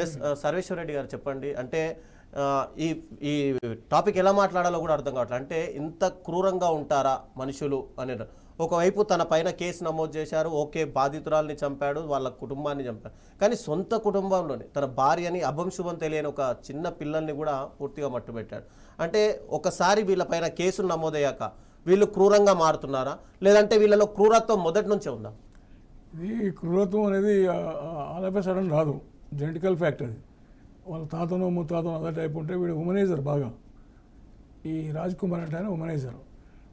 Yes సర్వేశ్వర రెడ్డి గారు చెప్పండి. అంటే ఈ ఈ టాపిక్ ఎలా మాట్లాడాలో కూడా అర్థం కావట్లేదు. అంటే ఇంత క్రూరంగా ఉంటారా మనుషులు అని. ఒకవైపు తన పైన కేసు నమోదు చేశారు, ఓకే, బాధితురాల్ని చంపాడు, వాళ్ళ కుటుంబాన్ని చంపాడు, కానీ సొంత కుటుంబంలోనే తన భార్యని అభంశుభం తెలియని ఒక చిన్న పిల్లల్ని కూడా పూర్తిగా మట్టుబెట్టాడు. అంటే ఒకసారి వీళ్ళపైన కేసులు నమోదయ్యాక వీళ్ళు క్రూరంగా మారుతున్నారా, లేదంటే వీళ్ళలో క్రూరత్వం మొదటి నుంచే ఉందా? ఇది క్రూరత్వం అనేది ఆల్ ఆఫ్ ఎ సడన్ రాదు, జెనెటికల్ ఫ్యాక్ట్ అది. వాళ్ళ తాతనో ముత్తాతనో అదే టైప్ ఉంటే వీడు ఉమనైజర్ బాగా. ఈ రాజ్ కుమార్ అంటే ఆయన ఉమనైజర్.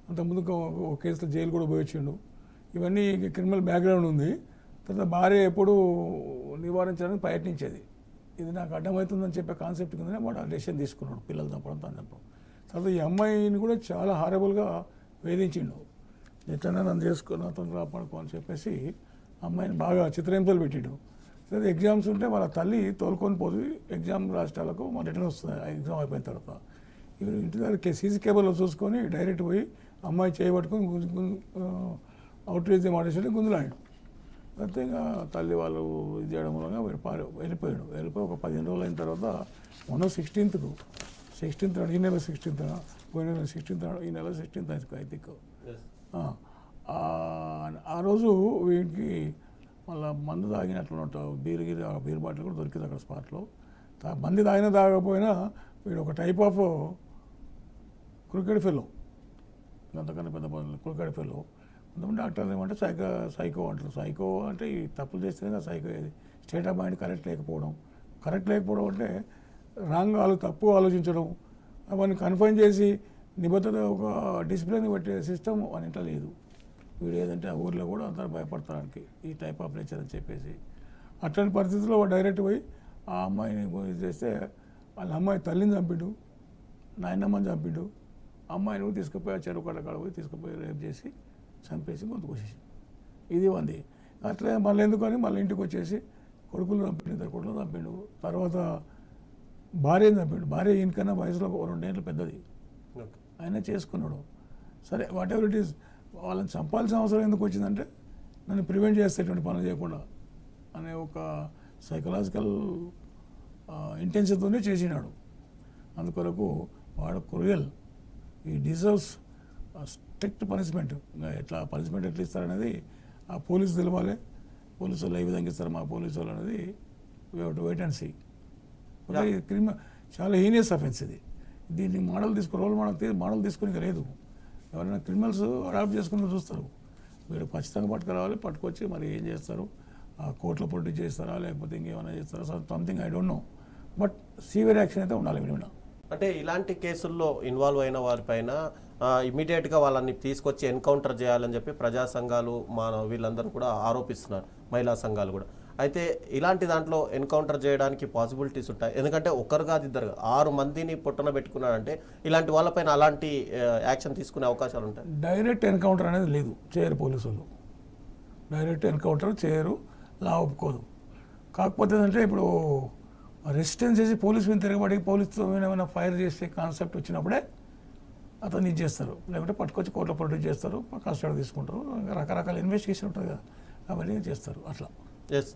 అంతకుముందు ఒక కేసులో జైలు కూడా పోయొచ్చిండు. ఇవన్నీ క్రిమినల్ బ్యాక్గ్రౌండ్ ఉంది. తర్వాత భార్య ఎప్పుడు నివారించడానికి ప్రయత్నించేది. ఇది నాకు అడ్డమవుతుందని చెప్పే కాన్సెప్ట్ కిందనే వాడు ఆ డెసిషన్ తీసుకున్నాడు, పిల్లలు చంపడం తను చంపడం. తర్వాత ఈ అమ్మాయిని కూడా చాలా హారబుల్గా వేధించిండు. ఎట్లన్నా నన్ను చేసుకుని అతను రాపడుకో అని చెప్పేసి అమ్మాయిని బాగా చిత్రహింసలు పెట్టిండు. సరే ఎగ్జామ్స్ ఉంటే వాళ్ళ తల్లి తోలుకొని పోయి ఎగ్జామ్ రాష్ట్రాలకు మన రిటర్న్ వస్తుంది. ఆ ఎగ్జామ్ అయిపోయిన తర్వాత ఇవి ఇంటి దగ్గర సీసీ కేబుల్లో చూసుకొని డైరెక్ట్ పోయి అమ్మాయి చేయబట్టుకొని అవుట్రీచ్ మాటేసి గుంజులాడు. అయితే ఇంకా తల్లి వాళ్ళు ఇది చేయడం మూలంగా వెళ్ళిపోయాడు. ఒక 15 రోజులు అయిన తర్వాత మొన్న 16th ఈ నెల 16th పోయిన నెల 16th ఈ నెల 16th ఐ థింక్. ఆ రోజు వీడికి మళ్ళీ మందు తాగినట్లు బీర్ బాటిల్ కూడా దొరికింది అక్కడ స్పాట్లో. మంది తాగకపోయినా వీడు ఒక టైప్ ఆఫ్ క్రికెట్ ఫెలో, అంతకన్నా పెద్ద క్రికెట్ ఫెలో. కొంతమంది డాక్టర్లు ఏమంటే సైకో అంటారు. సైకో అంటే ఈ తప్పులు చేస్తేనే సైకో. ఏది స్టేట్ ఆఫ్ మైండ్ కరెక్ట్ లేకపోవడం అంటే తప్పు ఆలోచించడం, అవన్నీ కన్ఫైన్ చేసి నిబద్ధత ఒక డిసిప్లిన్ పెట్టే సిస్టమ్ అని ఇంట్లో లేదు. వీడు ఏదంటే ఆ ఊర్లో కూడా అందరూ భయపడతానికి ఈ టైప్ ఆఫ్ నేచర్ అని చెప్పేసి అట్లాంటి పరిస్థితుల్లో వాడు డైరెక్ట్ పోయి ఆ అమ్మాయిని చేస్తే వాళ్ళ అమ్మాయి తల్లిని చంపిండు, నాయనమ్మని చంపిండు. అమ్మాయిని కూడా తీసుకుపోయి ఆ చెరువు కట్ట పోయి తీసుకుపోయి రేపు చేసి చంపేసి గొంతు కోసేసి ఇది ఉంది. అట్లే మళ్ళీ ఎందుకని మళ్ళీ ఇంటికి వచ్చేసి కొడుకులు చంపిండు, 2 కొడుకులు చంపిండు. తర్వాత భార్యని చంపిండు. భార్య ఈయనకన్నా వయసులో 2 ఏళ్ళు పెద్దది. ఆయన చేసుకున్నాడు. సరే వాట్ ఎవర్ ఇట్ ఈస్, వాళ్ళని చంపాల్సిన అవసరం ఎందుకు వచ్చిందంటే నన్ను ప్రివెంట్ చేసేటువంటి పనులు చేయకుండా అనే ఒక సైకలాజికల్ ఇంటెన్షన్తోనే చేసినాడు. అందుకొరకు వాడు క్రూయల్. ఈ డిజర్వ్స్ స్ట్రిక్ట్ పనిష్మెంట్. ఎట్లా పనిష్మెంట్ ఎట్లా ఇస్తారనేది ఆ పోలీసు తెలవాలి. పోలీసు వాళ్ళు ఏ విధంగా ఇస్తారు మా పోలీసు వాళ్ళు అనేది we have to wait and see. చాలా హీనియస్ అఫెన్స్ ఇది. దీన్ని రోల్ మోడల్ తీసుకుని లేదు. ఎవరైనా క్రిమినల్స్ అడాప్ట్ చేసుకుని చూస్తారు. వీడు ఖచ్చితంగా పట్టుకొచ్చి మరి ఏం చేస్తారు, ఆ కోర్టులో ప్రొడ్యూస్ చేస్తారా లేకపోతే ఇంకేమైనా చేస్తారా, something I don't know. But severe action అయితే ఉండాలి వీడి మీద. అంటే ఇలాంటి కేసుల్లో ఇన్వాల్వ్ అయిన వారిపైన ఇమీడియట్గా వాళ్ళని తీసుకొచ్చి ఎన్కౌంటర్ చేయాలని చెప్పి ప్రజా సంఘాలు వీళ్ళందరూ కూడా ఆరోపిస్తున్నారు, మహిళా సంఘాలు కూడా. అయితే ఇలాంటి దాంట్లో ఎన్కౌంటర్ చేయడానికి పాసిబిలిటీస్ ఉంటాయి. ఎందుకంటే ఒకరు కాదు, 6 మందిని పొట్టన పెట్టుకున్నాడంటే ఇలాంటి వాళ్ళపైన అలాంటి యాక్షన్ తీసుకునే అవకాశాలు ఉంటాయి. డైరెక్ట్ ఎన్కౌంటర్ అనేది లేదు, చేయరు పోలీసులు. డైరెక్ట్ ఎన్కౌంటర్ చేయరు, లా ఒప్పుకోదు. కాకపోతే ఏంటంటే ఇప్పుడు రెసిస్టెన్స్ చేసి పోలీసు మీద తిరగబడి పోలీసుతో ఏమైనా ఫైర్ చేసే కాన్సెప్ట్ వచ్చినప్పుడే అతను ఇది చేస్తారు. లేకుంటే పట్టుకొచ్చి కోర్టులో ప్రొడ్యూస్ చేస్తారు, కస్టడీ తీసుకుంటారు. రకరకాల ఇన్వెస్టిగేషన్ ఉంటుంది కదా, అవన్నీ చేస్తారు అట్లా. ఎస్.